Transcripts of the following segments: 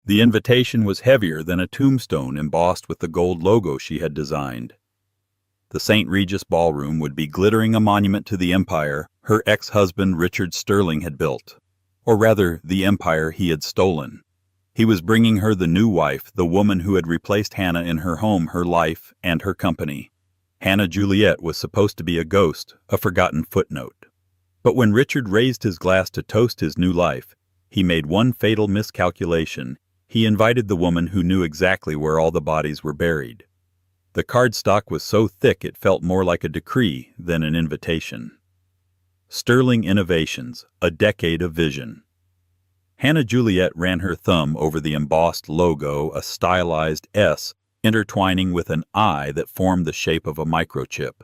The invitation was heavier than a tombstone embossed with the gold logo she had designed. The St. Regis ballroom would be glittering a monument to the empire her ex-husband Richard Sterling had built, or rather, the empire he had stolen. He was bringing her the new wife, the woman who had replaced Hannah in her home, her life, and her company. Hannah Juliet was supposed to be a ghost, a forgotten footnote. But when Richard raised his glass to toast his new life, he made one fatal miscalculation. He invited the woman who knew exactly where all the bodies were buried. The cardstock was so thick it felt more like a decree than an invitation. Sterling Innovations, a decade of vision. Hannah Juliet ran her thumb over the embossed logo, a stylized S intertwining with an I that formed the shape of a microchip.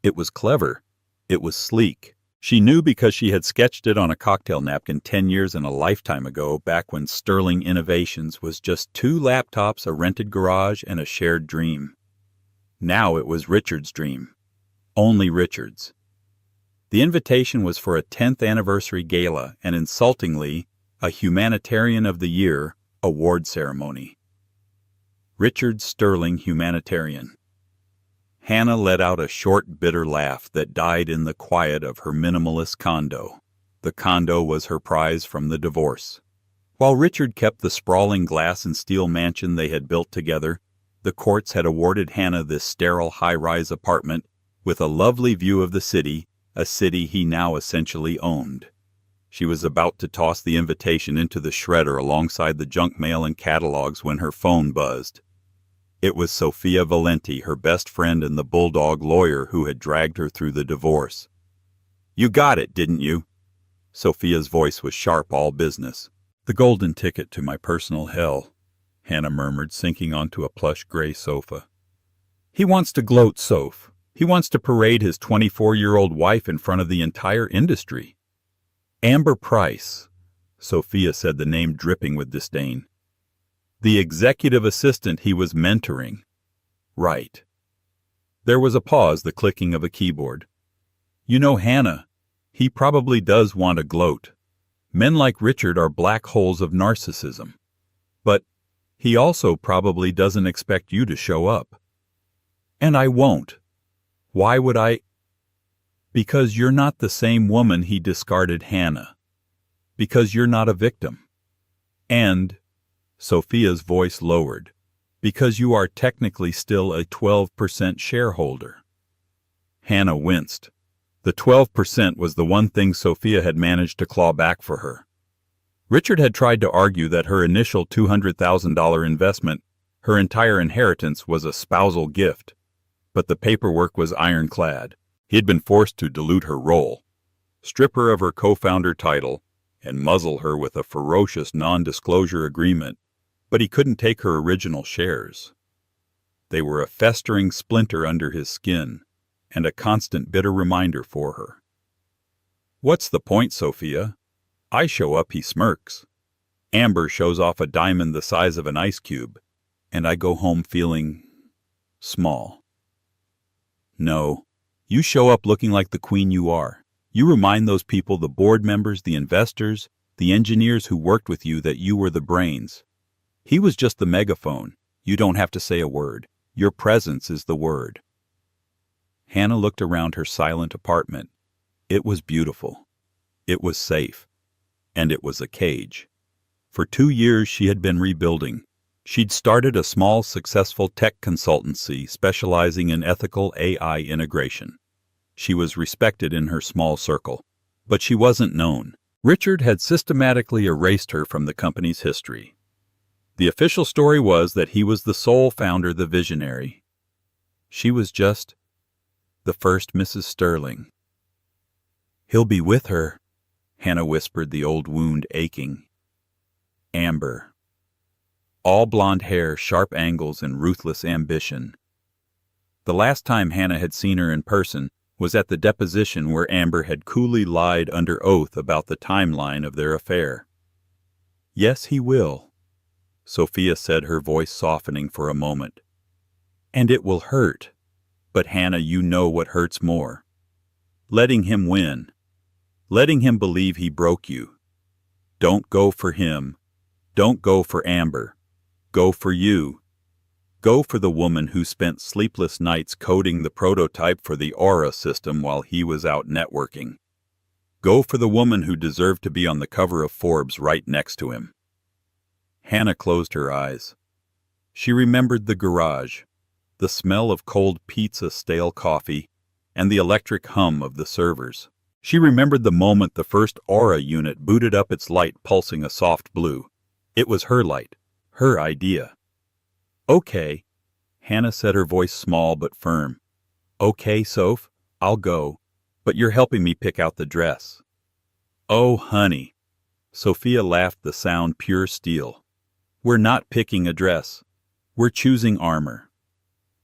It was clever. It was sleek. She knew because she had sketched it on a cocktail napkin 10 years and a lifetime ago, back when Sterling Innovations was just 2 laptops, a rented garage, and a shared dream. Now it was Richard's dream. Only Richard's. The invitation was for a 10th anniversary gala and, insultingly, a Humanitarian of the Year award ceremony. Richard Sterling Humanitarian. Hannah let out a short, bitter laugh that died in the quiet of her minimalist condo. The condo was her prize from the divorce. While Richard kept the sprawling glass and steel mansion they had built together, the courts had awarded Hannah this sterile high-rise apartment with a lovely view of the city, a city he now essentially owned. She was about to toss the invitation into the shredder alongside the junk mail and catalogs when her phone buzzed. It was Sophia Valenti, her best friend and the bulldog lawyer who had dragged her through the divorce. "You got it, didn't you?" Sophia's voice was sharp, all business. "The golden ticket to my personal hell," Hannah murmured, sinking onto a plush gray sofa. "He wants to gloat, Soph. He wants to parade his 24-year-old wife in front of the entire industry." "Amber Price," Sophia said, the name dripping with disdain. "The executive assistant he was mentoring." "Right." There was a pause, the clicking of a keyboard. "You know, Hannah, he probably does want to gloat. Men like Richard are black holes of narcissism. But he also probably doesn't expect you to show up." "And I won't. Why would I?" "Because you're not the same woman he discarded, Hannah. Because you're not a victim. And," Sophia's voice lowered, "because you are technically still a 12% shareholder." Hannah winced. The 12% was the one thing Sophia had managed to claw back for her. Richard had tried to argue that her initial $200,000 investment, her entire inheritance, was a spousal gift. But the paperwork was ironclad. He had been forced to dilute her role, strip her of her co-founder title, and muzzle her with a ferocious non-disclosure agreement, but he couldn't take her original shares. They were a festering splinter under his skin, and a constant bitter reminder for her. "What's the point, Sophia? I show up," he smirks. "Amber shows off a diamond the size of an ice cube, and I go home feeling small." "No, you show up looking like the queen you are. You remind those people, the board members, the investors, the engineers who worked with you, that you were the brains. He was just the megaphone. You don't have to say a word. Your presence is the word." Hannah looked around her silent apartment. It was beautiful. It was safe. And it was a cage. For 2 years she had been rebuilding. She'd started a small, successful tech consultancy specializing in ethical AI integration. She was respected in her small circle, but she wasn't known. Richard had systematically erased her from the company's history. The official story was that he was the sole founder, the visionary. She was just the first Mrs. Sterling. "He'll be with her," Hannah whispered, the old wound aching. Amber. All blonde hair, sharp angles, and ruthless ambition. The last time Hannah had seen her in person was at the deposition where Amber had coolly lied under oath about the timeline of their affair. "Yes, he will," Sophia said, her voice softening for a moment. "And it will hurt. But Hannah, you know what hurts more. Letting him win. Letting him believe he broke you. Don't go for him. Don't go for Amber. Go for you. Go for the woman who spent sleepless nights coding the prototype for the Aura system while he was out networking. Go for the woman who deserved to be on the cover of Forbes right next to him. Hannah closed her eyes. She remembered the garage, the smell of cold pizza, stale coffee, and the electric hum of the servers. She remembered the moment the first Aura unit booted up, its light pulsing a soft blue. It was her light, her idea. Okay, Hannah said, her voice small but firm. Okay, Soph, I'll go, but you're helping me pick out the dress. Oh, honey. Sophia laughed, the sound pure steel. We're not picking a dress. We're choosing armor.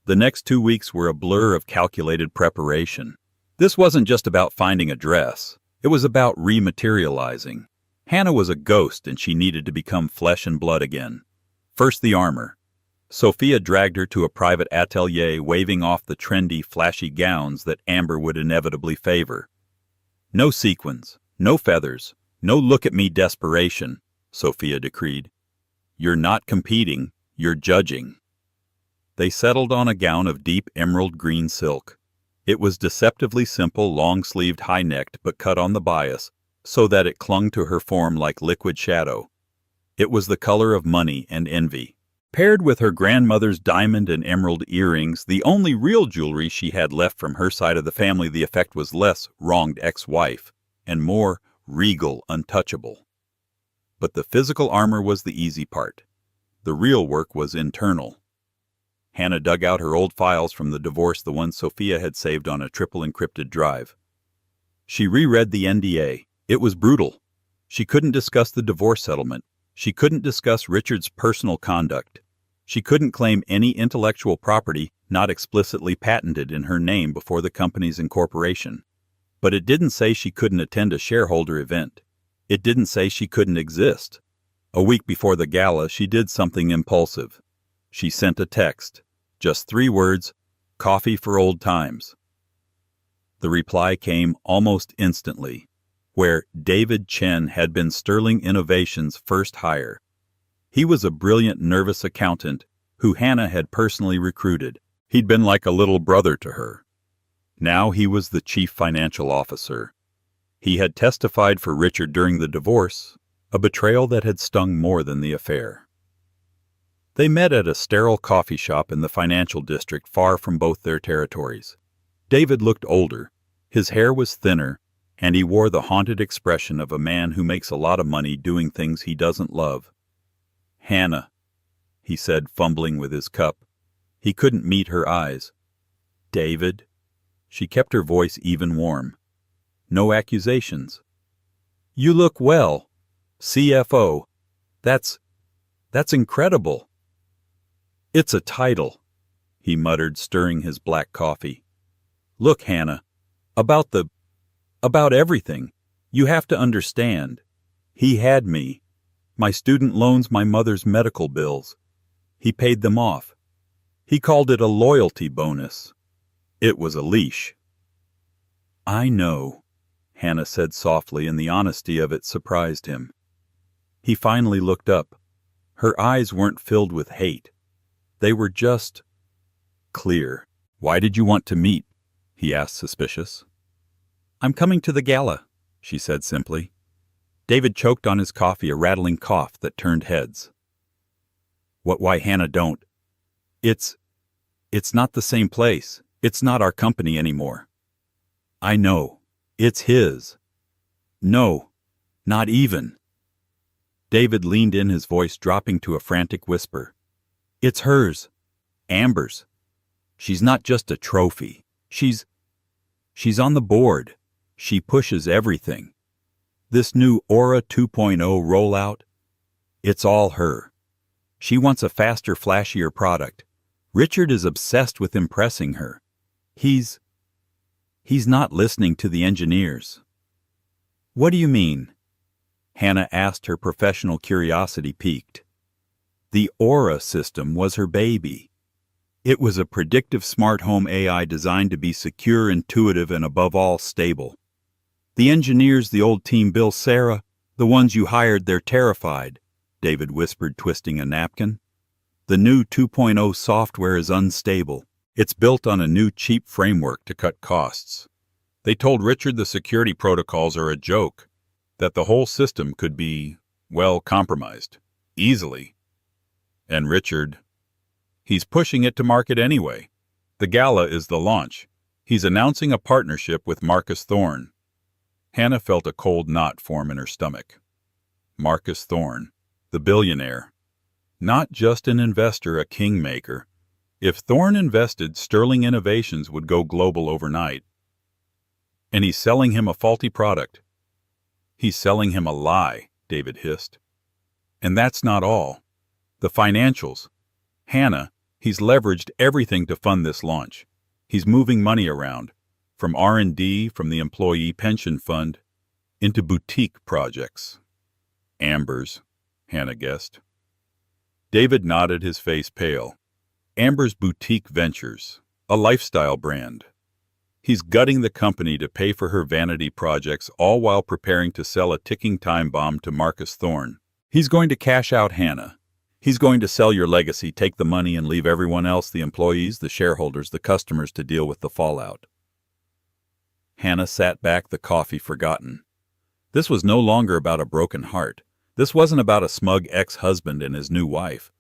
The next 2 weeks were a blur of calculated preparation. This wasn't just about finding a dress. It was about rematerializing. Hannah was a ghost, and she needed to become flesh and blood again. First, the armor. Sophia dragged her to a private atelier, waving off the trendy, flashy gowns that Amber would inevitably favor. No sequins, no feathers, no look-at-me desperation, Sophia decreed. You're not competing, you're judging. They settled on a gown of deep emerald green silk. It was deceptively simple, long-sleeved, high-necked, but cut on the bias, so that it clung to her form like liquid shadow. It was the color of money and envy. Paired with her grandmother's diamond and emerald earrings, the only real jewelry she had left from her side of the family, the effect was less wronged ex-wife and more regal, untouchable. But the physical armor was the easy part. The real work was internal. Hannah dug out her old files from the divorce, the ones Sophia had saved on a triple encrypted drive. She reread the NDA. It was brutal. She couldn't discuss the divorce settlement. She couldn't discuss Richard's personal conduct. She couldn't claim any intellectual property not explicitly patented in her name before the company's incorporation. But it didn't say she couldn't attend a shareholder event. It didn't say she couldn't exist. A week before the gala, she did something impulsive. She sent a text. Just 3 words, "Coffee for old times." The reply came almost instantly, where David Chen had been Sterling Innovations' first hire. He was a brilliant, nervous accountant who Hannah had personally recruited. He'd been like a little brother to her. Now he was the chief financial officer. He had testified for Richard during the divorce, a betrayal that had stung more than the affair. They met at a sterile coffee shop in the financial district, far from both their territories. David looked older, his hair was thinner, and he wore the haunted expression of a man who makes a lot of money doing things he doesn't love. "Hannah," he said, fumbling with his cup. He couldn't meet her eyes. "David." She kept her voice even, warm. No accusations. "You look well. CFO. That's incredible." "It's a title," he muttered, stirring his black coffee. "Look, Hannah, about everything. You have to understand. He had me. My student loans, my mother's medical bills. He paid them off. He called it a loyalty bonus. It was a leash." "I know," Hannah said softly, and the honesty of it surprised him. He finally looked up. Her eyes weren't filled with hate. They were just clear. "Why did you want to meet?" he asked, suspicious. "I'm coming to the gala," she said simply. David choked on his coffee, a rattling cough that turned heads. Why, Hannah, don't. It's not the same place. It's not our company anymore." "I know. It's his." "No, not even." David leaned in, his voice dropping to a frantic whisper. "It's hers. Amber's. She's not just a trophy. She's on the board. She pushes everything. This new Aura 2.0 rollout, it's all her. She wants a faster, flashier product. Richard is obsessed with impressing her. He's not listening to the engineers." "What do you mean?" Hannah asked, her professional curiosity piqued. The Aura system was her baby. It was a predictive smart home AI designed to be secure, intuitive, and above all, stable. The engineers, the old team, Bill, Sarah, the ones you hired, they're terrified. David whispered, twisting a napkin. "The new 2.0 software is unstable. It's built on a new cheap framework to cut costs. They told Richard the security protocols are a joke, that the whole system could be, well, compromised. Easily. And Richard, he's pushing it to market anyway. The gala is the launch. He's announcing a partnership with Marcus Thorne." Hannah felt a cold knot form in her stomach. Marcus Thorne, the billionaire. Not just an investor, a kingmaker. If Thorne invested, Sterling Innovations would go global overnight. And he's selling him a faulty product. "He's selling him a lie," David hissed. "And that's not all. The financials. Hannah, he's leveraged everything to fund this launch. He's moving money around, from R&D, from the employee pension fund, into boutique projects." Amber's, Hannah guessed. David nodded, his face pale. Amber's Boutique Ventures, a lifestyle brand. He's gutting the company to pay for her vanity projects, all while preparing to sell a ticking time bomb to Marcus Thorne. He's going to cash out Hannah. He's going to sell your legacy, take the money, and leave everyone else, the employees, the shareholders, the customers, to deal with the fallout. Hannah sat back, the coffee forgotten. This was no longer about a broken heart. This wasn't about a smug ex-husband and his new wife.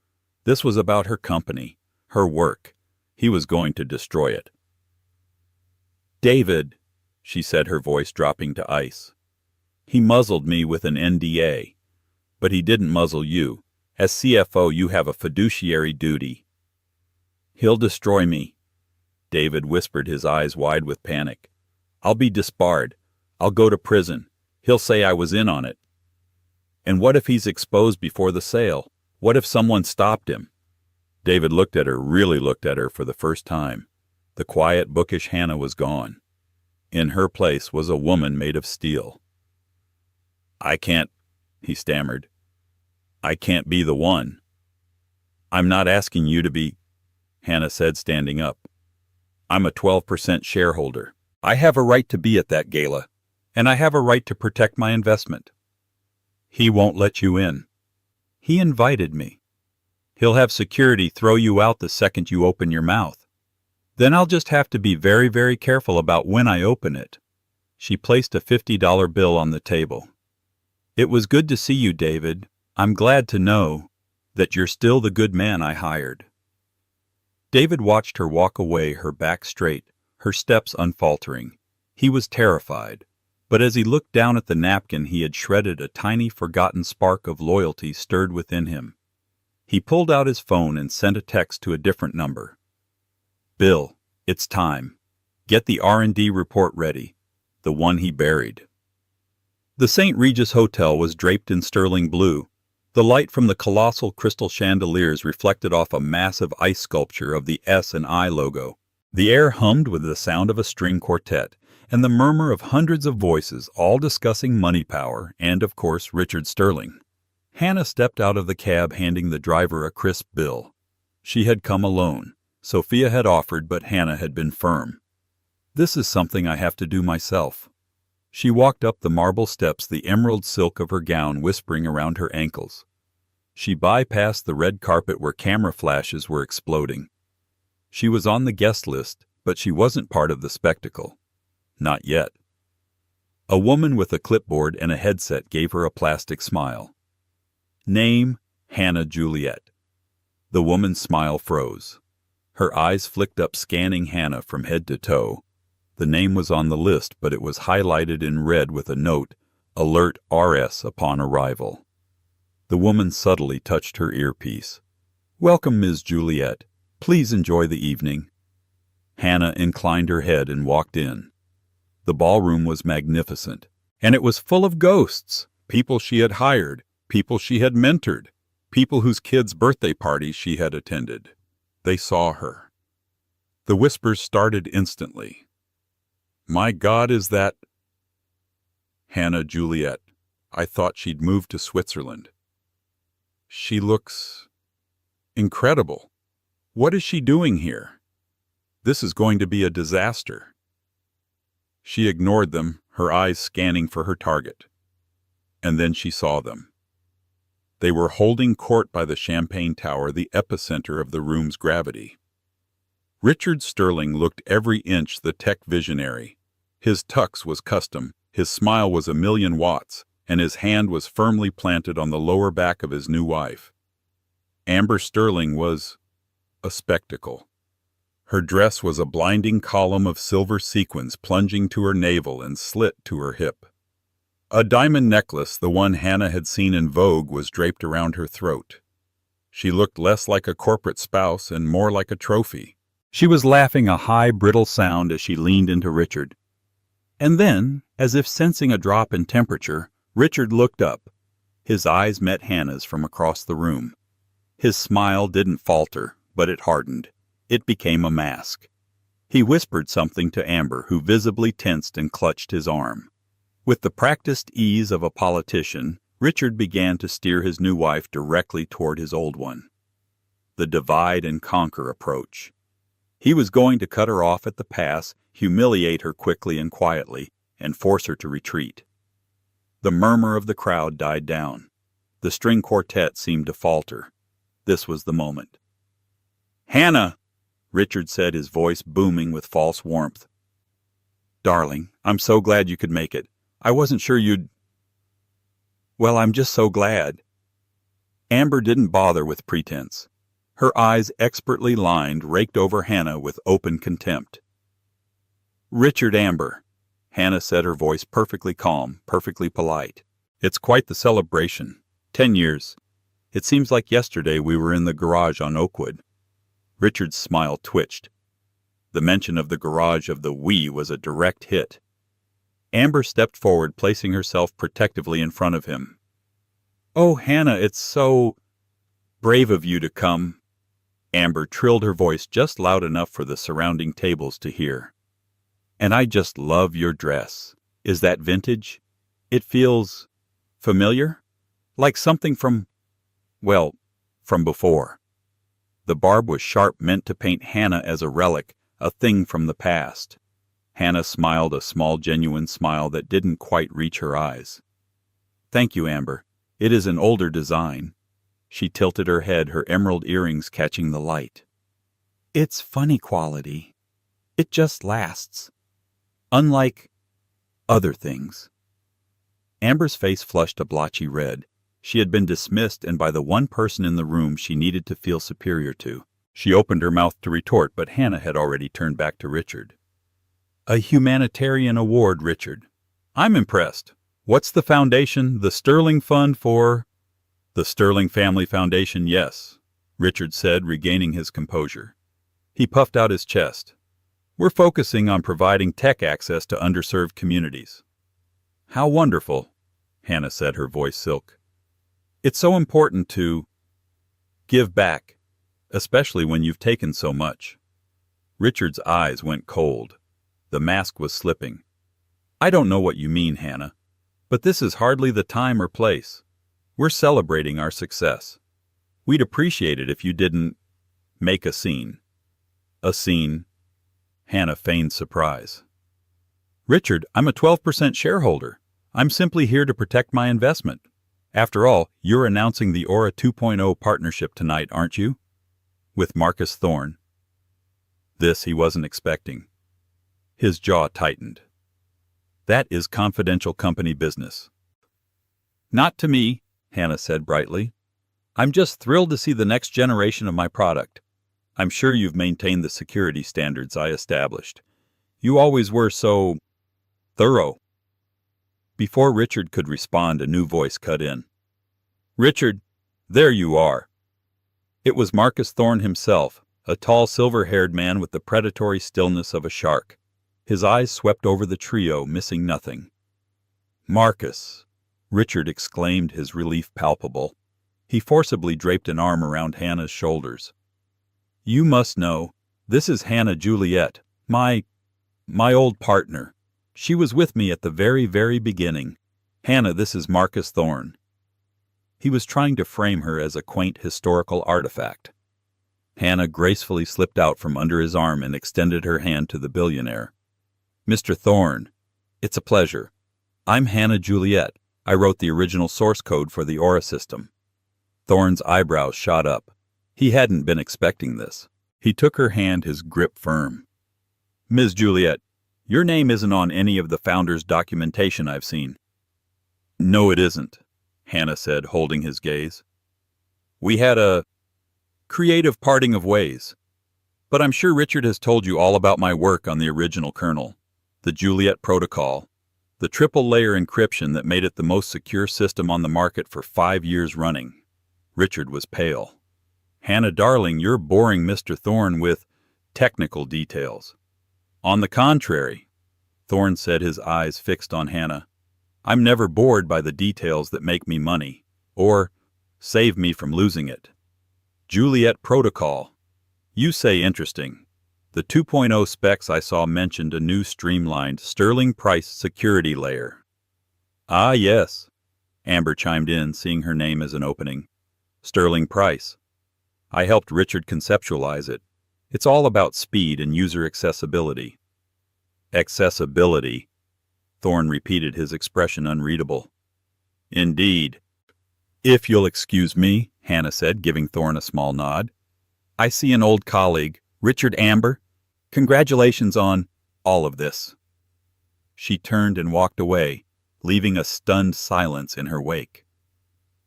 This was about her company, her work. He was going to destroy it. "David," she said, her voice dropping to ice. "He muzzled me with an NDA. But he didn't muzzle you. As CFO, you have a fiduciary duty." "He'll destroy me," David whispered, his eyes wide with panic. "I'll be disbarred. I'll go to prison. He'll say I was in on it. And what if he's exposed before the sale? What if someone stopped him?" David looked at her, really looked at her for the first time. The quiet, bookish Hannah was gone. In her place was a woman made of steel. "I can't," he stammered. "I can't be the one." "I'm not asking you to be," Hannah said, standing up. "I'm a 12% shareholder. I have a right to be at that gala, and I have a right to protect my investment." "He won't let you in." "He invited me. He'll have security throw you out the second you open your mouth. Then I'll just have to be very, very careful about when I open it." She placed a $50 bill on the table. "It was good to see you, David. I'm glad to know that you're still the good man I hired." David watched her walk away, her back straight, her steps unfaltering. He was terrified, but as he looked down at the napkin he had shredded, a tiny forgotten spark of loyalty stirred within him. He pulled out his phone and sent a text to a different number. "Bill, it's time. Get the R&D report ready." The one he buried. The St. Regis Hotel was draped in sterling blue. The light from the colossal crystal chandeliers reflected off a massive ice sculpture of the S and I logo. The air hummed with the sound of a string quartet and the murmur of hundreds of voices, all discussing money power and, of course, Richard Sterling. Hannah stepped out of the cab, handing the driver a crisp bill. She had come alone. Sophia had offered, but Hannah had been firm. "This is something I have to do myself." She walked up the marble steps, the emerald silk of her gown whispering around her ankles. She bypassed the red carpet where camera flashes were exploding. She was on the guest list, but she wasn't part of the spectacle. Not yet. A woman with a clipboard and a headset gave her a plastic smile. "Name, Hannah Juliet." The woman's smile froze. Her eyes flicked up, scanning Hannah from head to toe. The name was on the list, but it was highlighted in red with a note, "Alert RS upon arrival." The woman subtly touched her earpiece. "Welcome, Ms. Juliet. Please enjoy the evening." Hannah inclined her head and walked in. The ballroom was magnificent, and it was full of ghosts, people she had hired, people she had mentored, people whose kids' birthday parties she had attended. They saw her. The whispers started instantly. "My God, is that Hannah Juliet? I thought she'd moved to Switzerland. She looks incredible. What is she doing here? This is going to be a disaster." She ignored them, her eyes scanning for her target. And then she saw them. They were holding court by the champagne tower, the epicenter of the room's gravity. Richard Sterling looked every inch the tech visionary. His tux was custom, his smile was 1,000,000 watts, and his hand was firmly planted on the lower back of his new wife. Amber Sterling was a spectacle. Her dress was a blinding column of silver sequins plunging to her navel and slit to her hip. A diamond necklace, the one Hannah had seen in Vogue, was draped around her throat. She looked less like a corporate spouse and more like a trophy. She was laughing a high, brittle sound as she leaned into Richard. And then, as if sensing a drop in temperature, Richard looked up. His eyes met Hannah's from across the room. His smile didn't falter, but it hardened. It became a mask. He whispered something to Amber, who visibly tensed and clutched his arm. With the practiced ease of a politician, Richard began to steer his new wife directly toward his old one. The divide and conquer approach. He was going to cut her off at the pass, humiliate her quickly and quietly, and force her to retreat. The murmur of the crowd died down. The string quartet seemed to falter. This was the moment. "Hannah!" Richard said, his voice booming with false warmth. "Darling, I'm so glad you could make it. I wasn't sure you'd—" "Well, I'm just so glad." Amber didn't bother with pretense. Her eyes, expertly lined, raked over Hannah with open contempt. "Richard Amber," Hannah said, her voice perfectly calm, perfectly polite. "It's quite the celebration. 10 years. It seems like yesterday we were in the garage on Oakwood." Richard's smile twitched. The mention of the garage of the "we" was a direct hit. Amber stepped forward, placing herself protectively in front of him. "Oh, Hannah, it's so brave of you to come." Amber trilled her voice just loud enough for the surrounding tables to hear. "And I just love your dress. Is that vintage? It feels familiar? Like something from before." The barb was sharp, meant to paint Hannah as a relic, a thing from the past. Hannah smiled a small, genuine smile that didn't quite reach her eyes. "Thank you, Amber. It is an older design." She tilted her head, her emerald earrings catching the light. "It's funny quality. It just lasts. Unlike other things." Amber's face flushed a blotchy red. She had been dismissed, and by the one person in the room she needed to feel superior to. She opened her mouth to retort, but Hannah had already turned back to Richard. "A humanitarian award, Richard. I'm impressed. What's the foundation? The Sterling Fund for—" "The Sterling Family Foundation, yes," Richard said, regaining his composure. He puffed out his chest. "We're focusing on providing tech access to underserved communities." "How wonderful," Hannah said, her voice silk. "It's so important to give back, especially when you've taken so much." Richard's eyes went cold. The mask was slipping. "I don't know what you mean, Hannah, but this is hardly the time or place. We're celebrating our success. We'd appreciate it if you didn't make a scene." "A scene?" Hannah feigned surprise. "Richard, I'm a 12% shareholder. I'm simply here to protect my investment. After all, you're announcing the Aura 2.0 partnership tonight, aren't you? With Marcus Thorne." This he wasn't expecting. His jaw tightened. "That is confidential company business." "Not to me," Hannah said brightly. "I'm just thrilled to see the next generation of my product. I'm sure you've maintained the security standards I established. You always were so thorough." Before Richard could respond, a new voice cut in. "Richard, there you are." It was Marcus Thorne himself, a tall, silver-haired man with the predatory stillness of a shark. His eyes swept over the trio, missing nothing. "Marcus!" Richard exclaimed, his relief palpable. He forcibly draped an arm around Hannah's shoulders. "You must know, this is Hannah Juliet, my old partner. She was with me at the very, very beginning. Hannah, this is Marcus Thorne." He was trying to frame her as a quaint historical artifact. Hannah gracefully slipped out from under his arm and extended her hand to the billionaire. "Mr. Thorne, it's a pleasure. I'm Hannah Juliet. I wrote the original source code for the Aura system." Thorne's eyebrows shot up. He hadn't been expecting this. He took her hand, his grip firm. "Ms. Juliet, your name isn't on any of the founder's documentation I've seen." "No, it isn't," Hannah said, holding his gaze. "We had a creative parting of ways. But I'm sure Richard has told you all about my work on the original kernel, the Juliet protocol, the triple-layer encryption that made it the most secure system on the market for 5 years running." Richard was pale. "Hannah, darling, you're boring Mr. Thorne with technical details." "On the contrary," Thorne said, his eyes fixed on Hannah, "I'm never bored by the details that make me money, or save me from losing it. Juliet protocol. You say interesting. The 2.0 specs I saw mentioned a new streamlined Sterling Price security layer." "Ah, yes," Amber chimed in, seeing her name as an opening. "Sterling Price. I helped Richard conceptualize it. It's all about speed and user accessibility." "Accessibility," Thorne repeated, his expression unreadable. "Indeed. If you'll excuse me," Hannah said, giving Thorne a small nod. "I see an old colleague, Richard Amber. Congratulations on all of this." She turned and walked away, leaving a stunned silence in her wake.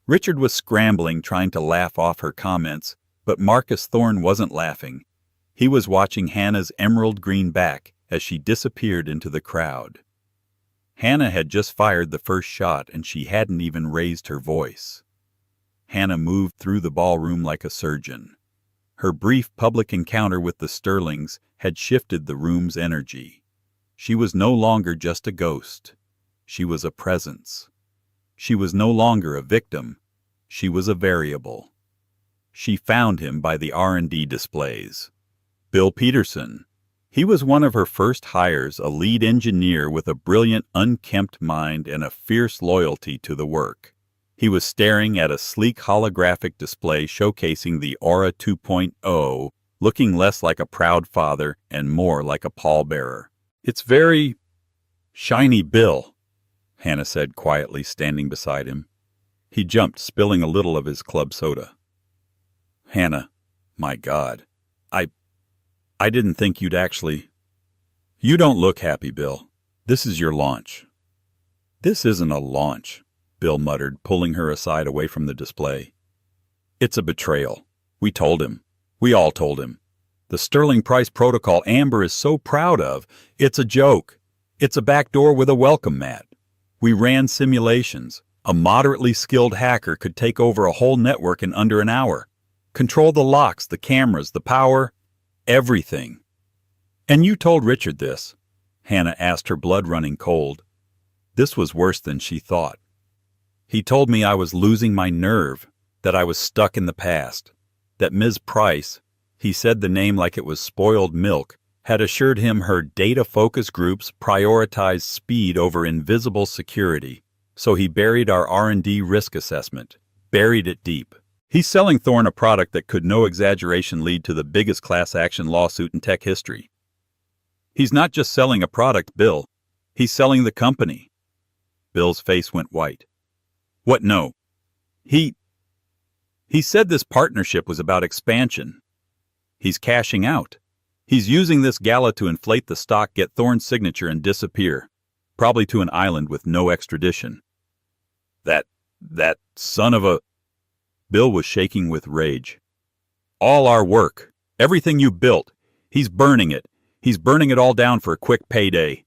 Richard was scrambling, trying to laugh off her comments, but Marcus Thorne wasn't laughing. He was watching Hannah's emerald green back as she disappeared into the crowd. Hannah had just fired the first shot, and she hadn't even raised her voice. Hannah moved through the ballroom like a surgeon. Her brief public encounter with the Sterlings had shifted the room's energy. She was no longer just a ghost. She was a presence. She was no longer a victim. She was a variable. She found him by the R&D displays. Bill Peterson. He was one of her first hires, a lead engineer with a brilliant, unkempt mind and a fierce loyalty to the work. He was staring at a sleek holographic display showcasing the Aura 2.0, looking less like a proud father and more like a pallbearer. "It's very shiny, Bill," Hannah said quietly, standing beside him. He jumped, spilling a little of his club soda. "Hannah, my God, I didn't think you'd actually—" "You don't look happy, Bill. This is your launch." "This isn't a launch," Bill muttered, pulling her aside away from the display. "It's a betrayal. We told him. We all told him. The Sterling Price protocol Amber is so proud of, it's a joke. It's a backdoor with a welcome mat. We ran simulations. A moderately skilled hacker could take over a whole network in under an hour. Control the locks, the cameras, the power, everything." "And you told Richard this?" Hannah asked, her blood running cold. This was worse than she thought. "He told me I was losing my nerve, that I was stuck in the past, that Ms. Price," he said the name like it was spoiled milk, "had assured him her data-focus groups prioritized speed over invisible security. So he buried our R&D risk assessment, buried it deep. He's selling Thorne a product that could, no exaggeration, lead to the biggest class action lawsuit in tech history. He's not just selling a product, Bill. He's selling the company." Bill's face went white. "What, no? He said this partnership was about expansion. He's cashing out. He's using this gala to inflate the stock, get Thorne's signature, and disappear. Probably to an island with no extradition." That son of a—" Bill was shaking with rage. "All our work, everything you built, he's burning it. He's burning it all down for a quick payday."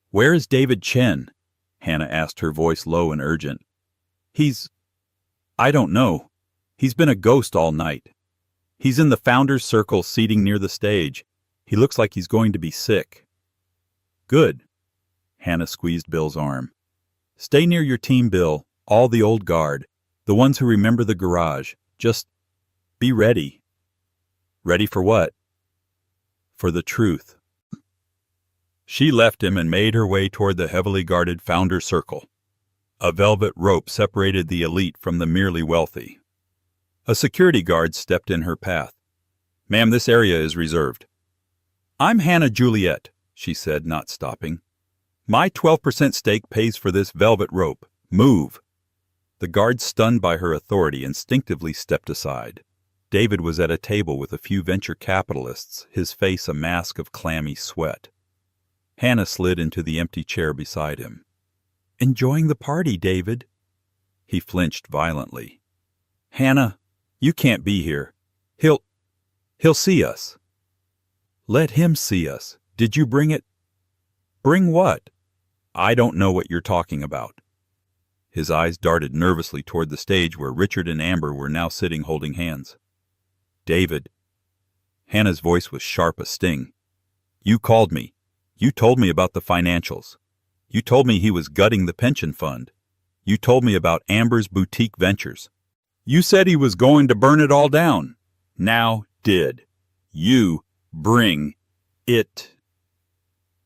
"Where is David Chen?" Hannah asked, her voice low and urgent. I don't know. He's been a ghost all night. He's in the founder's circle seating near the stage. He looks like he's going to be sick." "Good." Hannah squeezed Bill's arm. "Stay near your team, Bill, all the old guard, the ones who remember the garage. Just be ready." "Ready for what?" "For the truth." She left him and made her way toward the heavily guarded founder circle. A velvet rope separated the elite from the merely wealthy. A security guard stepped in her path. "Ma'am, this area is reserved." "I'm Hannah Juliet," she said, not stopping. "My 12% stake pays for this velvet rope. Move." The guard, stunned by her authority, instinctively stepped aside. David was at a table with a few venture capitalists, his face a mask of clammy sweat. Hannah slid into the empty chair beside him. "Enjoying the party, David." He flinched violently. "Hannah, you can't be here. He'll see us." "Let him see us. Did you bring it?" "Bring what?" "I don't know what you're talking about." His eyes darted nervously toward the stage where Richard and Amber were now sitting holding hands. "David." Hannah's voice was sharp as sting. "You called me. You told me about the financials. You told me he was gutting the pension fund. You told me about Amber's boutique ventures. You said he was going to burn it all down. Now, did you bring it?"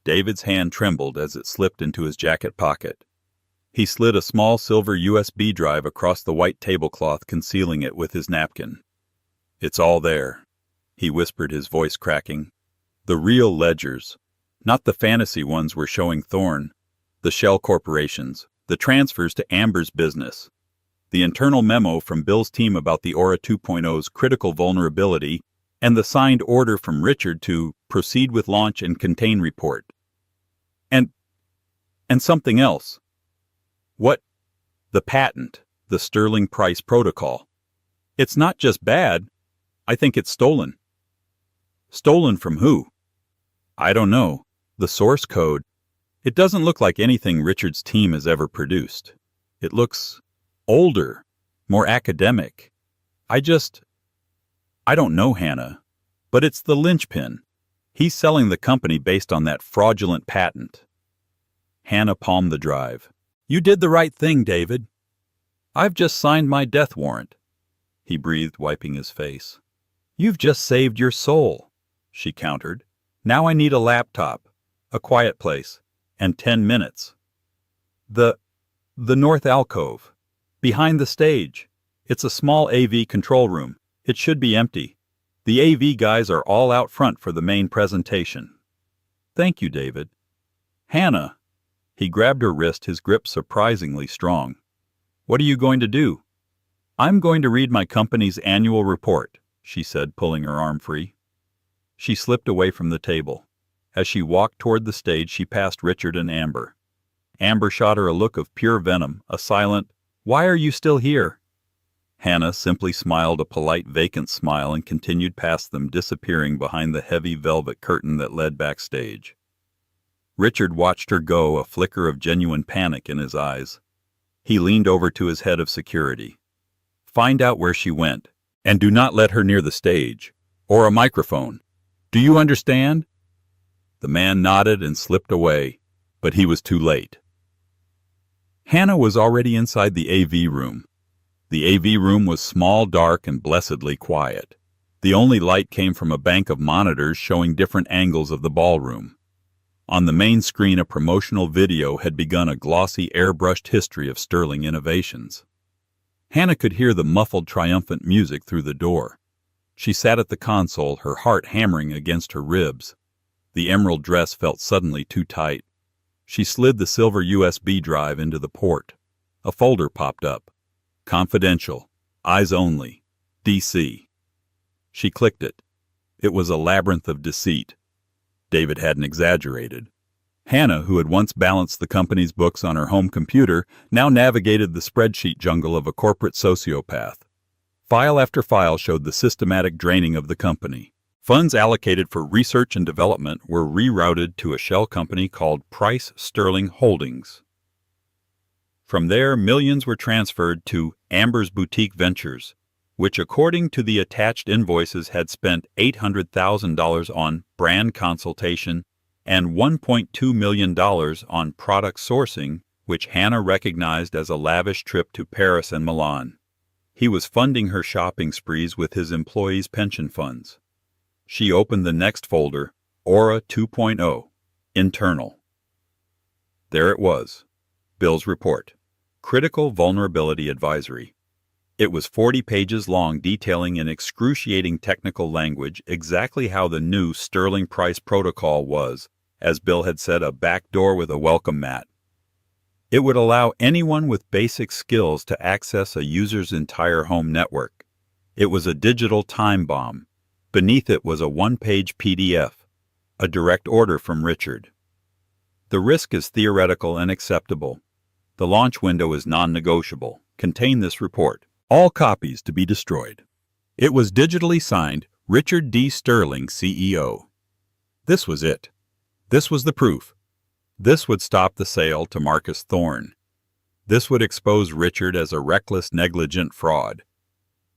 David's hand trembled as it slipped into his jacket pocket. He slid a small silver USB drive across the white tablecloth, concealing it with his napkin. "It's all there," he whispered, his voice cracking. "The real ledgers, not the fantasy ones we're showing Thorne, the shell corporations, the transfers to Amber's business, the internal memo from Bill's team about the Aura 2.0's critical vulnerability, and the signed order from Richard to proceed with launch and contain report. And something else." "What?" "The patent, the Sterling Price Protocol. It's not just bad. I think it's stolen." "Stolen from who?" "I don't know. The source code. It doesn't look like anything Richard's team has ever produced. It looks older, more academic. I don't know, Hannah. But it's the linchpin. He's selling the company based on that fraudulent patent." Hannah palmed the drive. "You did the right thing, David." "I've just signed my death warrant," he breathed, wiping his face. "You've just saved your soul," she countered. "Now I need a laptop, a quiet place, and 10 minutes. The north alcove, behind the stage. It's a small AV control room. It should be empty. The AV guys are all out front for the main presentation." "Thank you, David." "Hannah." He grabbed her wrist, his grip surprisingly strong. "What are you going to do?" "I'm going to read my company's annual report," she said, pulling her arm free. She slipped away from the table. As she walked toward the stage, she passed Richard and Amber. Amber shot her a look of pure venom, a silent, "Why are you still here?" Hannah simply smiled a polite, vacant smile and continued past them, disappearing behind the heavy velvet curtain that led backstage. Richard watched her go, a flicker of genuine panic in his eyes. He leaned over to his head of security. "Find out where she went, and do not let her near the stage, or a microphone. Do you understand?" The man nodded and slipped away, but he was too late. Hannah was already inside the AV room. The AV room was small, dark, and blessedly quiet. The only light came from a bank of monitors showing different angles of the ballroom. On the main screen, a promotional video had begun a glossy, airbrushed history of Sterling innovations. Hannah could hear the muffled, triumphant music through the door. She sat at the console, her heart hammering against her ribs. The emerald dress felt suddenly too tight. She slid the silver USB drive into the port. A folder popped up. "Confidential. Eyes only. DC." She clicked it. It was a labyrinth of deceit. David hadn't exaggerated. Hannah, who had once balanced the company's books on her home computer, now navigated the spreadsheet jungle of a corporate sociopath. File after file showed the systematic draining of the company. Funds allocated for research and development were rerouted to a shell company called Price Sterling Holdings. From there, millions were transferred to Amber's Boutique Ventures, which, according to the attached invoices, had spent $800,000 on brand consultation and $1.2 million on product sourcing, which Hannah recognized as a lavish trip to Paris and Milan. He was funding her shopping sprees with his employees' pension funds. She opened the next folder, Aura 2.0, Internal. There it was, Bill's report, Critical Vulnerability Advisory. It was 40 pages long, detailing in excruciating technical language exactly how the new Sterling Price Protocol was, as Bill had said, a back door with a welcome mat. It would allow anyone with basic skills to access a user's entire home network. It was a digital time bomb. Beneath it was a one-page PDF, a direct order from Richard. The risk is theoretical and acceptable. The launch window is non-negotiable. Contain this report. All copies to be destroyed. It was digitally signed Richard D. Sterling, CEO. This was it. This was the proof. This would stop the sale to Marcus Thorne. This would expose Richard as a reckless, negligent fraud.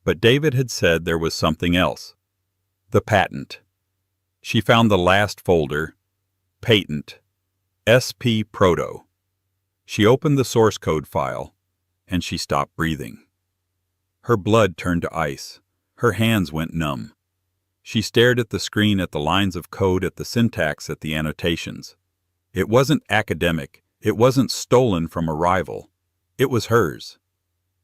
But David had said there was something else. The patent. She found the last folder. Patent. SP Proto. She opened the source code file, and she stopped breathing. Her blood turned to ice. Her hands went numb. She stared at the screen, at the lines of code, at the syntax, at the annotations. It wasn't academic. It wasn't stolen from a rival. It was hers.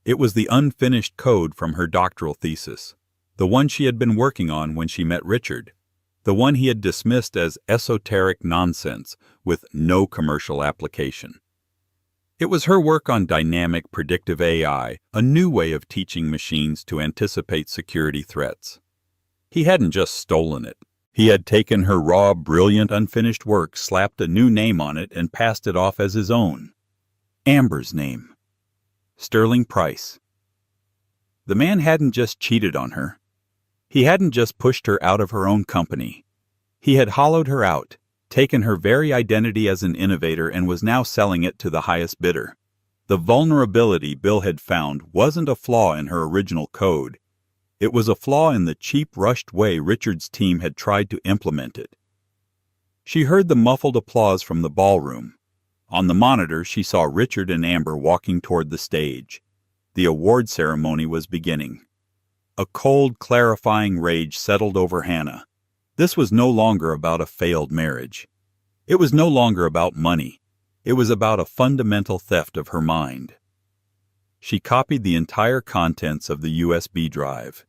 It was the unfinished code from her doctoral thesis, the one she had been working on when she met Richard, the one he had dismissed as esoteric nonsense with no commercial application. It was her work on dynamic predictive AI, a new way of teaching machines to anticipate security threats. He hadn't just stolen it. He had taken her raw, brilliant, unfinished work, slapped a new name on it, and passed it off as his own. Amber's name. Sterling Price. The man hadn't just cheated on her. He hadn't just pushed her out of her own company. He had hollowed her out, taken her very identity as an innovator, and was now selling it to the highest bidder. The vulnerability Bill had found wasn't a flaw in her original code. It was a flaw in the cheap, rushed way Richard's team had tried to implement it. She heard the muffled applause from the ballroom. On the monitor, she saw Richard and Amber walking toward the stage. The award ceremony was beginning. A cold, clarifying rage settled over Hannah. This was no longer about a failed marriage. It was no longer about money. It was about a fundamental theft of her mind. She copied the entire contents of the USB drive.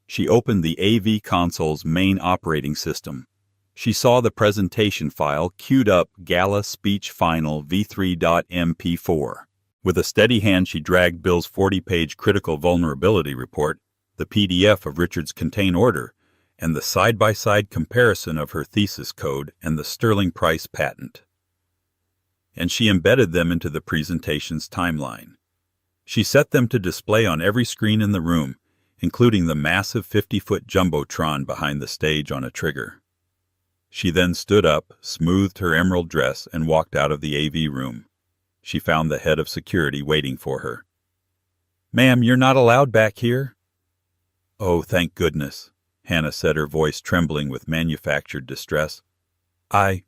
She opened the AV console's main operating system. She saw the presentation file queued up, Gala Speech Final v3.mp4. With a steady hand, she dragged Bill's 40-page critical vulnerability report, the PDF of Richard's contain order, and the side-by-side comparison of her thesis code and the Sterling Price patent. And she embedded them into the presentation's timeline. She set them to display on every screen in the room, including the massive 50-foot jumbotron behind the stage on a trigger. She then stood up, smoothed her emerald dress, and walked out of the AV room. She found the head of security waiting for her. "Ma'am, you're not allowed back here." "Oh, thank goodness," Hannah said, her voice trembling with manufactured distress. I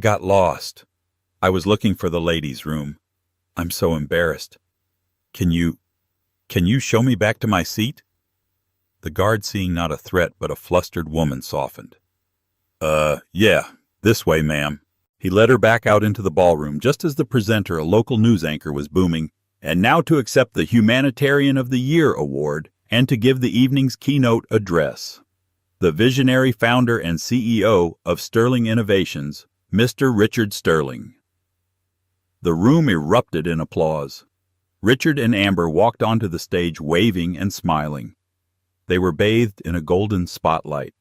got lost. I was looking for the ladies' room. I'm so embarrassed. Can you show me back to my seat?" The guard, seeing not a threat but a flustered woman, softened. Yeah, this way, ma'am." He led her back out into the ballroom just as the presenter, a local news anchor, was booming, "And now to accept the Humanitarian of the Year award and to give the evening's keynote address, the visionary founder and CEO of Sterling Innovations, Mr. Richard Sterling." The room erupted in applause. Richard and Amber walked onto the stage waving and smiling. They were bathed in a golden spotlight.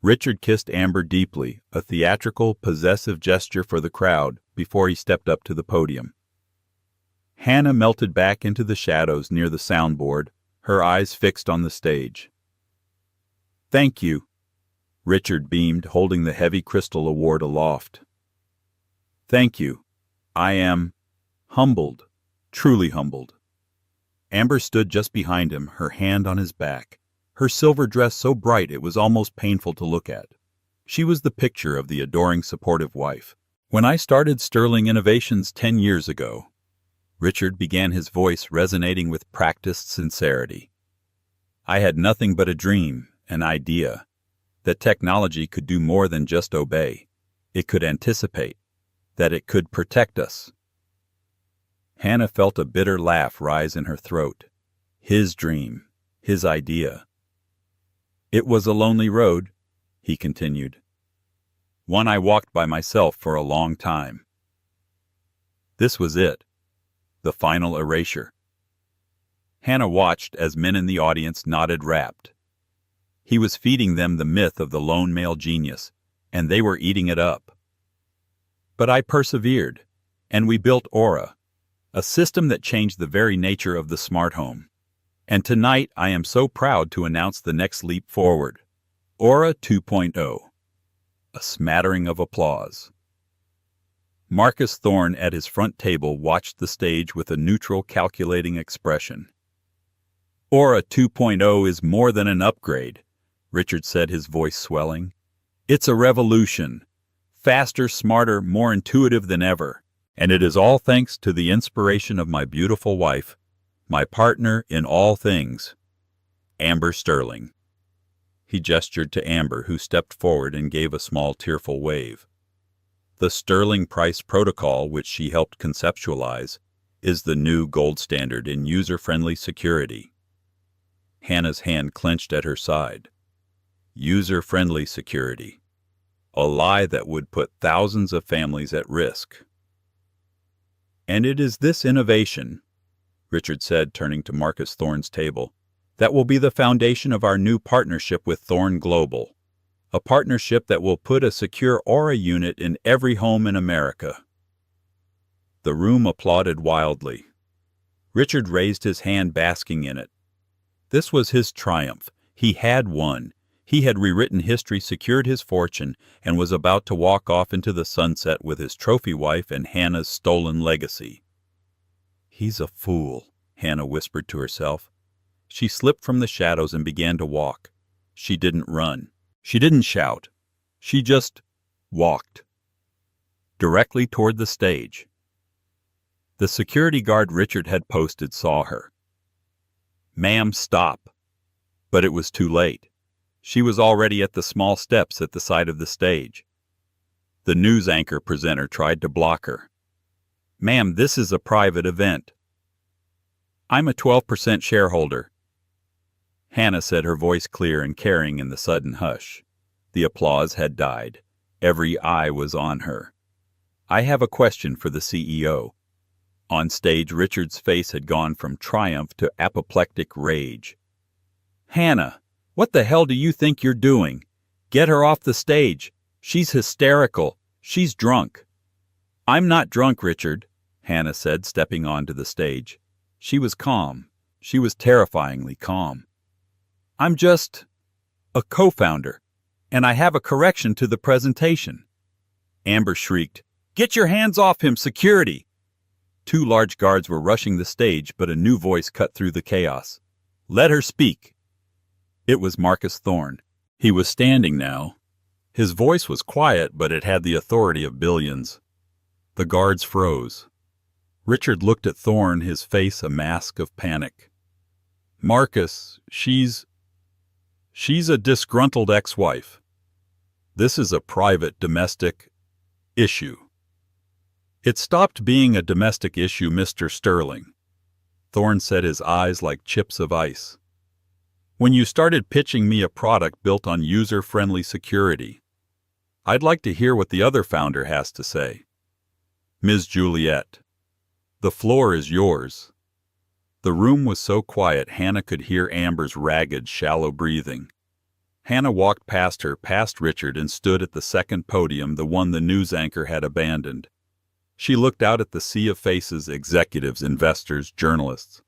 Richard kissed Amber deeply, a theatrical, possessive gesture for the crowd, before he stepped up to the podium. Hannah melted back into the shadows near the soundboard, her eyes fixed on the stage. "Thank you," Richard beamed, holding the heavy crystal award aloft. "Thank you. I am humbled, truly humbled." Amber stood just behind him, her hand on his back, her silver dress so bright it was almost painful to look at. She was the picture of the adoring, supportive wife. "When I started Sterling Innovations 10 years ago," Richard began, his voice resonating with practiced sincerity, "I had nothing but a dream, an idea, that technology could do more than just obey. It could anticipate, that it could protect us." Hannah felt a bitter laugh rise in her throat. His dream, his idea. "It was a lonely road," he continued. "One I walked by myself for a long time. This was it. the final erasure. Hannah watched as men in the audience nodded rapt. He was feeding them the myth of the lone male genius, and they were eating it up. But I persevered, and we built Aura, a system that changed the very nature of the smart home. And tonight I am so proud to announce the next leap forward, Aura 2.0. A smattering of applause. Marcus Thorne at his front table watched the stage with a neutral, calculating expression. Aura 2.0 is more than an upgrade, Richard said, his voice swelling. It's a revolution. Faster, smarter, more intuitive than ever. And it is all thanks to the inspiration of my beautiful wife, my partner in all things, Amber Sterling. He gestured to Amber, who stepped forward and gave a small tearful wave. The Sterling Price Protocol, which she helped conceptualize, is the new gold standard in user-friendly security. Hannah's hand clenched at her side. User-friendly security. A lie that would put thousands of families at risk. And it is this innovation, Richard said, turning to Marcus Thorne's table, that will be the foundation of our new partnership with Thorne Global, a partnership that will put a secure Aura unit in every home in America. The room applauded wildly. Richard raised his hand, basking in it. This was his triumph. He had won. He had rewritten history, secured his fortune, and was about to walk off into the sunset with his trophy wife and Hannah's stolen legacy. He's a fool, Hannah whispered to herself. She slipped from the shadows and began to walk. She didn't run. She didn't shout. She just walked. Directly toward the stage. The security guard Richard had posted saw her. "Ma'am, stop." But it was too late. She was already at the small steps at the side of the stage. The news anchor presenter tried to block her. "Ma'am, this is a private event." "I'm a 12% shareholder," Hannah said, her voice clear and caring in the sudden hush. The applause had died. Every eye was on her. "I have a question for the CEO." On stage, Richard's face had gone from triumph to apoplectic rage. "Hannah, what the hell do you think you're doing? Get her off the stage. She's hysterical. She's drunk." "I'm not drunk, Richard," Hannah said, stepping onto the stage. She was calm. She was terrifyingly calm. "I'm just a co-founder, and I have a correction to the presentation." Amber shrieked, "Get your hands off him, security!" Two large guards were rushing the stage, but a new voice cut through the chaos. "Let her speak." It was Marcus Thorne. He was standing now. His voice was quiet, but it had the authority of billions. The guards froze. Richard looked at Thorne, his face a mask of panic. "Marcus, she's a disgruntled ex-wife. This is a private domestic issue." "It stopped being a domestic issue, Mr. Sterling," Thorne said, his eyes like chips of ice, "when you started pitching me a product built on user-friendly security. I'd like to hear what the other founder has to say. Ms. Juliet, the floor is yours." The room was so quiet Hannah could hear Amber's ragged, shallow breathing. Hannah walked past her, past Richard, and stood at the second podium, the one the news anchor had abandoned. She looked out at the sea of faces, executives, investors, journalists.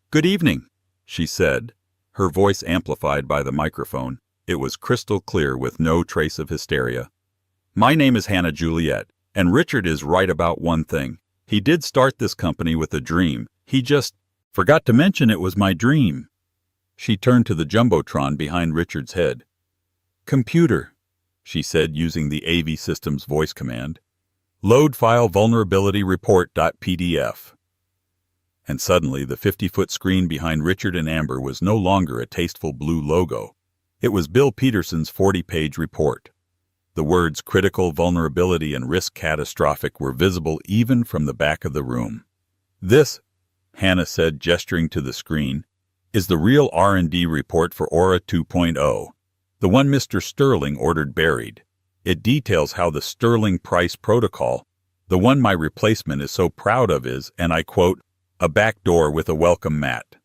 "Good evening," she said, her voice amplified by the microphone. It was crystal clear with no trace of hysteria. "My name is Hannah Juliet, and Richard is right about one thing. He did start this company with a dream. He just forgot to mention it was my dream." She turned to the jumbotron behind Richard's head. "Computer," she said, using the AV system's voice command. "Load file vulnerability report.pdf." And suddenly the 50-foot screen behind Richard and Amber was no longer a tasteful blue logo. It was Bill Peterson's 40-page report. The words critical vulnerability and risk catastrophic were visible even from the back of the room. "This," Hannah said, gesturing to the screen, "is the real R&D report for Aura 2.0, the one Mr. Sterling ordered buried. It details how the Sterling Price Protocol, The one my replacement is so proud of is, and I quote, a back door with a welcome mat.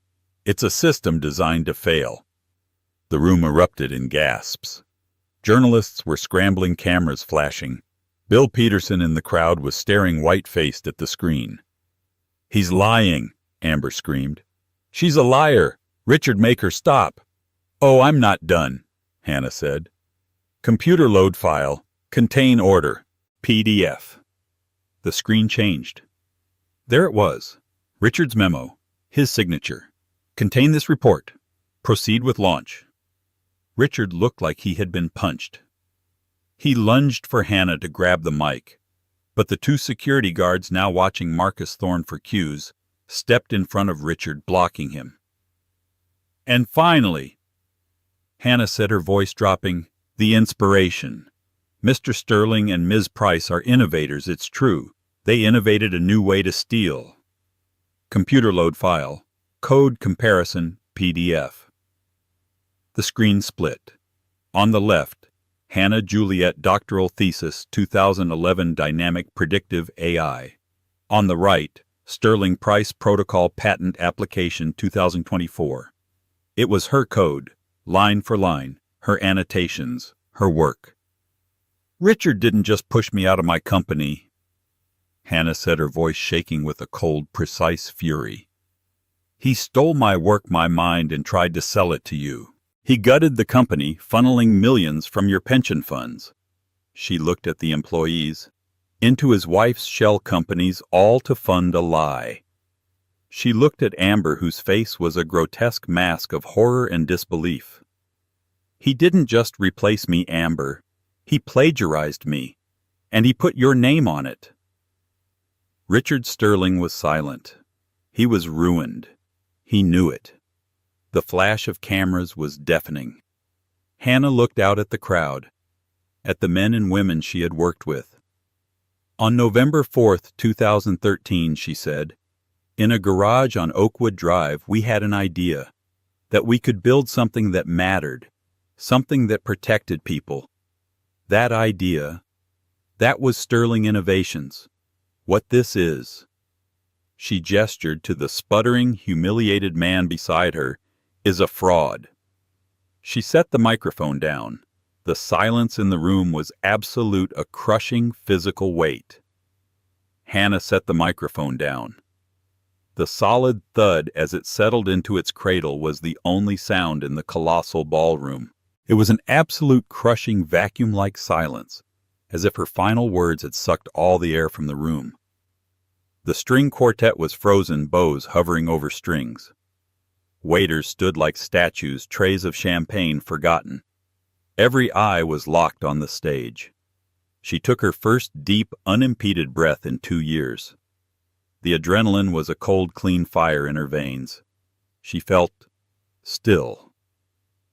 It's a system designed to fail. The room erupted in gasps. Journalists were scrambling, cameras flashing. Bill Peterson in the crowd was staring white-faced at the screen. "He's lying," Amber screamed. "She's a liar. Richard, make her stop." "Oh, I'm not done," Hannah said. "Computer load file. Contain order. PDF." The screen changed. There it was. Richard's memo. His signature. "Contain this report. Proceed with launch." Richard looked like he had been punched. He lunged for Hannah to grab the mic, but the two security guards, now watching Marcus Thorne for cues, stepped in front of Richard, blocking him. "And finally," Hannah said, her voice dropping, "the inspiration. Mr. Sterling and Ms. Price are innovators, it's true. They innovated a new way to steal. Computer load file. Code comparison PDF." The screen split. On the left, Hannah Juliet doctoral thesis 2011 dynamic predictive AI. On the right, Sterling Price protocol patent application 2024. It was her code, line for line, her annotations, her work. "Richard didn't just push me out of my company," Hannah said, her voice shaking with a cold, precise fury. "He stole my work, my mind, and tried to sell it to you. He gutted the company, funneling millions from your pension funds." She looked at the employees. "Into his wife's shell companies, all to fund a lie." She looked at Amber, whose face was a grotesque mask of horror and disbelief. "He didn't just replace me, Amber. He plagiarized me, and he put your name on it." Richard Sterling was silent. He was ruined. He knew it. The flash of cameras was deafening. Hannah looked out at the crowd, at the men and women she had worked with. "On November 4th, 2013, she said, "in a garage on Oakwood Drive, we had an idea that we could build something that mattered, something that protected people. That idea, that was Sterling Innovations. What this is." She gestured to the sputtering, humiliated man beside her, "is a fraud." She set the microphone down. The silence in the room was absolute, a crushing physical weight. Hannah set the microphone down. The solid thud as it settled into its cradle was the only sound in the colossal ballroom. It was an absolute crushing vacuum-like silence, as if her final words had sucked all the air from the room. The string quartet was frozen, bows hovering over strings. Waiters stood like statues, trays of champagne forgotten. Every eye was locked on the stage. She took her first deep, unimpeded breath in 2 years. The adrenaline was a cold, clean fire in her veins. She felt still.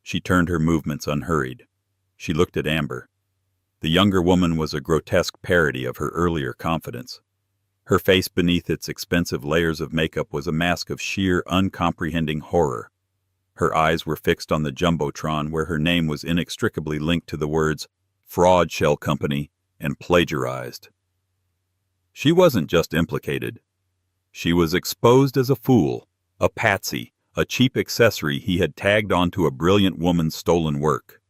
She turned her movements unhurried. She looked at Amber. The younger woman was a grotesque parody of her earlier confidence. Her face beneath its expensive layers of makeup was a mask of sheer, uncomprehending horror. Her eyes were fixed on the jumbotron where her name was inextricably linked to the words "fraud shell company" and "plagiarized." She wasn't just implicated. She was exposed as a fool, a patsy, a cheap accessory he had tagged onto a brilliant woman's stolen work.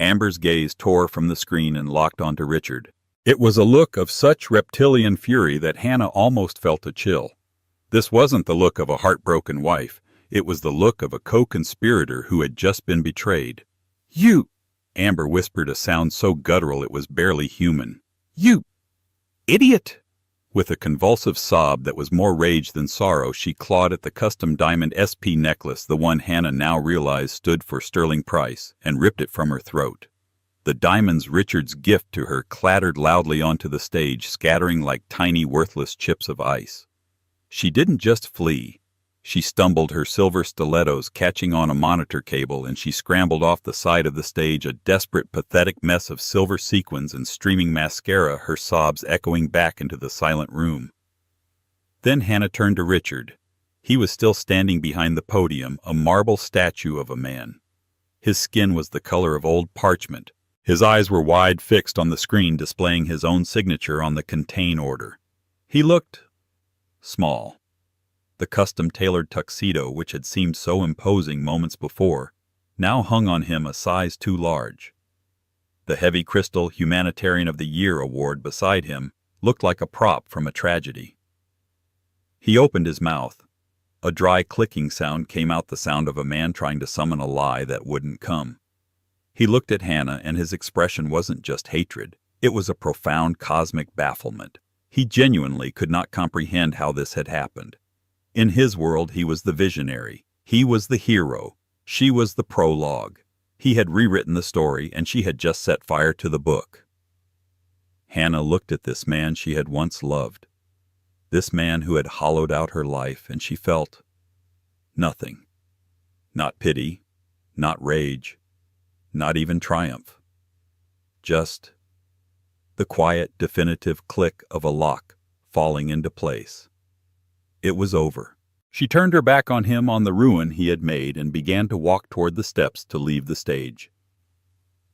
Amber's gaze tore from the screen and locked onto Richard. It was a look of such reptilian fury that Hannah almost felt a chill. This wasn't the look of a heartbroken wife. It was the look of a co-conspirator who had just been betrayed. "You!" Amber whispered, a sound so guttural it was barely human. "You idiot!" With a convulsive sob that was more rage than sorrow, she clawed at the custom diamond SP necklace, the one Hannah now realized stood for Sterling Price, and ripped it from her throat. The diamonds, Richard's gift to her, clattered loudly onto the stage, scattering like tiny, worthless chips of ice. She didn't just flee. She stumbled, her silver stilettos catching on a monitor cable, and she scrambled off the side of the stage, a desperate, pathetic mess of silver sequins and streaming mascara, her sobs echoing back into the silent room. Then Hannah turned to Richard. He was still standing behind the podium, a marble statue of a man. His skin was the color of old parchment. His eyes were wide fixed on the screen displaying his own signature on the contain order. He looked small. The custom-tailored tuxedo, which had seemed so imposing moments before, now hung on him a size too large. The heavy crystal Humanitarian of the Year award beside him looked like a prop from a tragedy. He opened his mouth. A dry clicking sound came out, the sound of a man trying to summon a lie that wouldn't come. He looked at Hannah, and his expression wasn't just hatred. It was a profound cosmic bafflement. He genuinely could not comprehend how this had happened. In his world, he was the visionary. He was the hero. She was the prologue. He had rewritten the story, and she had just set fire to the book. Hannah looked at this man she had once loved. This man who had hollowed out her life, and she felt nothing. Not pity, not rage, not even triumph. Just the quiet, definitive click of a lock falling into place. It was over. She turned her back on him, on the ruin he had made, and began to walk toward the steps to leave the stage.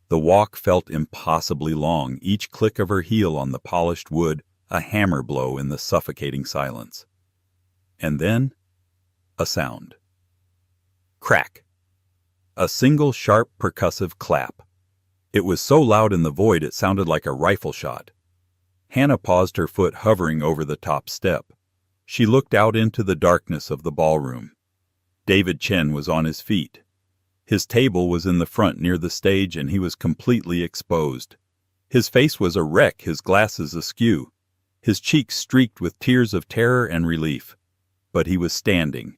The walk felt impossibly long, each click of her heel on the polished wood a hammer blow in the suffocating silence. And then, a sound. Crack. A single sharp percussive clap. It was so loud in the void it sounded like a rifle shot. Hannah paused, her foot hovering over the top step. She looked out into the darkness of the ballroom. David Chen was on his feet. His table was in the front near the stage, and he was completely exposed. His face was a wreck, his glasses askew, his cheeks streaked with tears of terror and relief. But he was standing,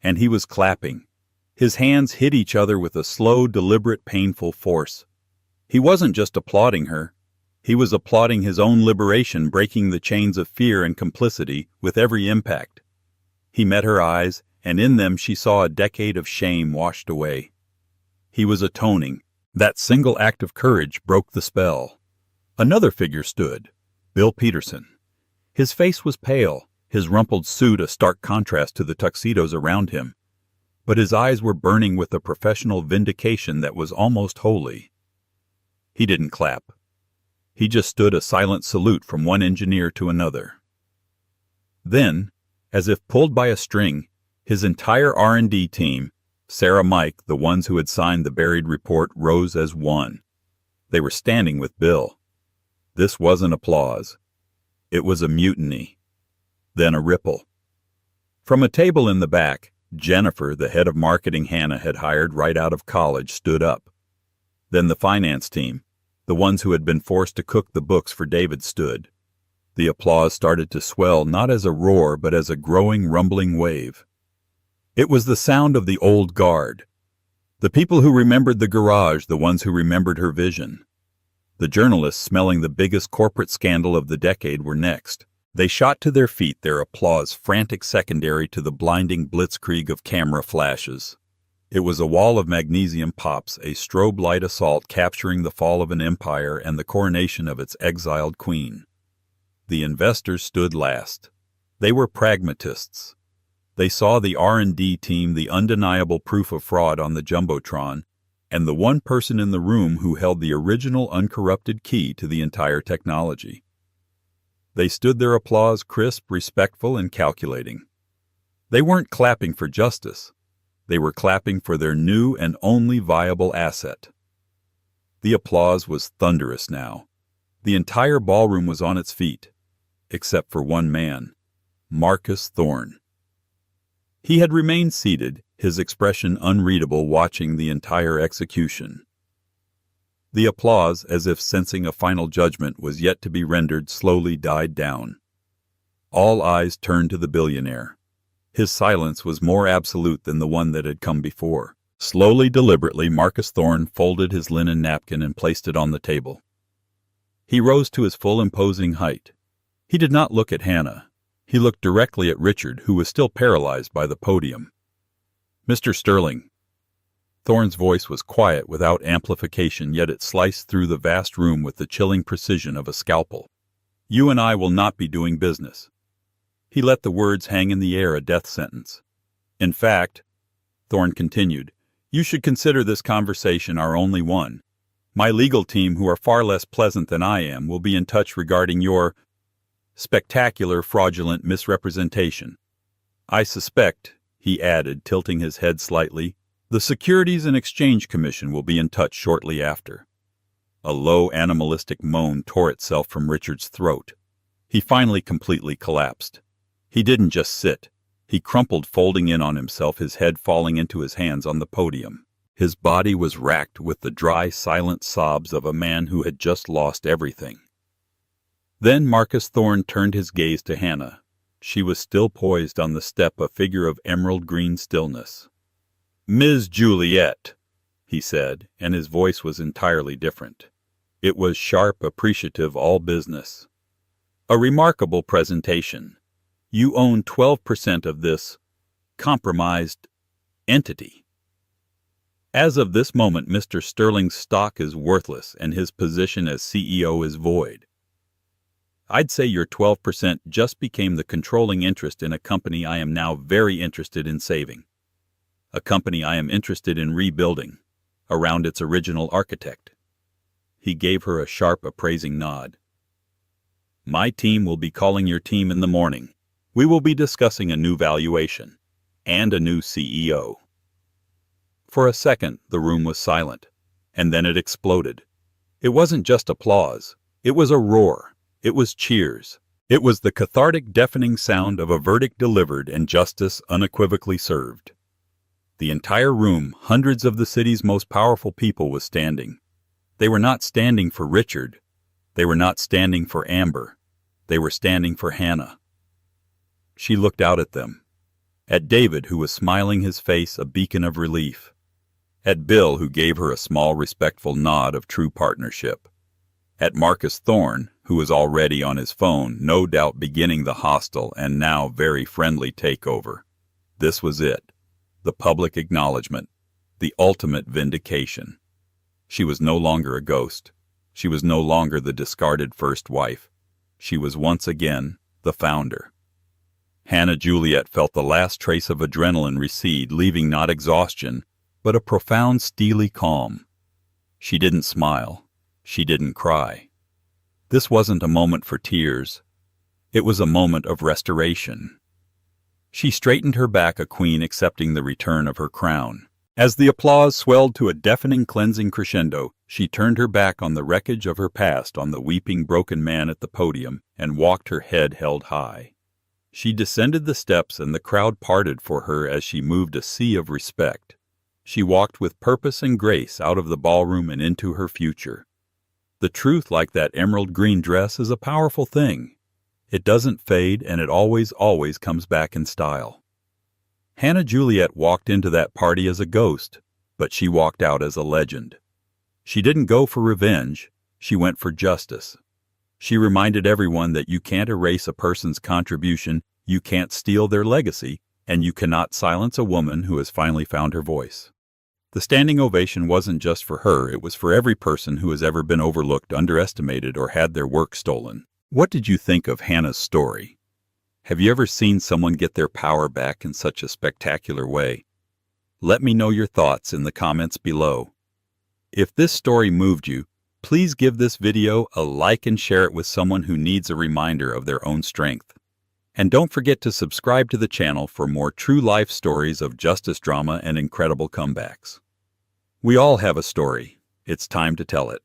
and he was clapping. His hands hit each other with a slow, deliberate, painful force. He wasn't just applauding her. He was applauding his own liberation, breaking the chains of fear and complicity with every impact. He met her eyes, and in them she saw a decade of shame washed away. He was atoning. That single act of courage broke the spell. Another figure stood, Bill Peterson. His face was pale, his rumpled suit a stark contrast to the tuxedos around him. But his eyes were burning with a professional vindication that was almost holy. He didn't clap. He just stood, a silent salute from one engineer to another. Then, as if pulled by a string, his entire R&D team, Sarah, Mike, the ones who had signed the buried report, rose as one. They were standing with Bill. This wasn't applause. It was a mutiny. Then a ripple. From a table in the back, Jennifer, the head of marketing Hannah had hired right out of college, stood up. Then the finance team, the ones who had been forced to cook the books for David, stood. The applause started to swell, not as a roar, but as a growing, rumbling wave. It was the sound of the old guard. The people who remembered the garage, the ones who remembered her vision. The journalists smelling the biggest corporate scandal of the decade were next. They shot to their feet, their applause frantic secondary to the blinding blitzkrieg of camera flashes. It was a wall of magnesium pops, a strobe light assault capturing the fall of an empire and the coronation of its exiled queen. The investors stood last. They were pragmatists. They saw the R&D team, the undeniable proof of fraud on the Jumbotron, and the one person in the room who held the original uncorrupted key to the entire technology. They stood, their applause crisp, respectful, and calculating. They weren't clapping for justice. They were clapping for their new and only viable asset. The applause was thunderous now. The entire ballroom was on its feet, except for one man, Marcus Thorne. He had remained seated, his expression unreadable, watching the entire execution. The applause, as if sensing a final judgment was yet to be rendered, slowly died down. All eyes turned to the billionaire. His silence was more absolute than the one that had come before. Slowly, deliberately, Marcus Thorne folded his linen napkin and placed it on the table. He rose to his full imposing height. He did not look at Hannah. He looked directly at Richard, who was still paralyzed by the podium. "Mr. Sterling." Thorne's voice was quiet, without amplification, yet it sliced through the vast room with the chilling precision of a scalpel. "You and I will not be doing business." He let the words hang in the air, a death sentence. "In fact," Thorne continued, "you should consider this conversation our only one. My legal team, who are far less pleasant than I am, will be in touch regarding your spectacular fraudulent misrepresentation. I suspect," he added, tilting his head slightly, "the Securities and Exchange Commission will be in touch shortly after." A low animalistic moan tore itself from Richard's throat. He finally completely collapsed. He didn't just sit. He crumpled, folding in on himself, his head falling into his hands on the podium. His body was racked with the dry, silent sobs of a man who had just lost everything. Then Marcus Thorne turned his gaze to Hannah. She was still poised on the step, a figure of emerald green stillness. "Ms. Juliet," he said, and his voice was entirely different. It was sharp, appreciative, all business. "A remarkable presentation. You own 12% of this compromised entity. As of this moment, Mr. Sterling's stock is worthless and his position as CEO is void. I'd say your 12% just became the controlling interest in a company I am now very interested in saving. A company I am interested in rebuilding, around its original architect." He gave her a sharp, appraising nod. "My team will be calling your team in the morning. We will be discussing a new valuation and a new CEO." For a second, the room was silent, and then it exploded. It wasn't just applause. It was a roar. It was cheers. It was the cathartic, deafening sound of a verdict delivered and justice unequivocally served. The entire room, hundreds of the city's most powerful people, was standing. They were not standing for Richard. They were not standing for Amber. They were standing for Hannah. She looked out at them. At David, who was smiling, his face a beacon of relief. At Bill, who gave her a small, respectful nod of true partnership. At Marcus Thorne, who was already on his phone, no doubt beginning the hostile and now very friendly takeover. This was it. The public acknowledgement. The ultimate vindication. She was no longer a ghost. She was no longer the discarded first wife. She was once again the founder. Hannah Juliet felt the last trace of adrenaline recede, leaving not exhaustion, but a profound, steely calm. She didn't smile. She didn't cry. This wasn't a moment for tears. It was a moment of restoration. She straightened her back, a queen accepting the return of her crown. As the applause swelled to a deafening, cleansing crescendo, she turned her back on the wreckage of her past, on the weeping, broken man at the podium, and walked, her head held high. She descended the steps, and the crowd parted for her as she moved, a sea of respect. She walked with purpose and grace out of the ballroom and into her future. The truth, like that emerald green dress, is a powerful thing. It doesn't fade, and it always, always comes back in style. Hannah Juliet walked into that party as a ghost, but she walked out as a legend. She didn't go for revenge. She went for justice. She reminded everyone that you can't erase a person's contribution, you can't steal their legacy, and you cannot silence a woman who has finally found her voice. The standing ovation wasn't just for her, it was for every person who has ever been overlooked, underestimated, or had their work stolen. What did you think of Hannah's story? Have you ever seen someone get their power back in such a spectacular way? Let me know your thoughts in the comments below. If this story moved you, please give this video a like and share it with someone who needs a reminder of their own strength. And don't forget to subscribe to the channel for more true life stories of justice drama and incredible comebacks. We all have a story. It's time to tell it.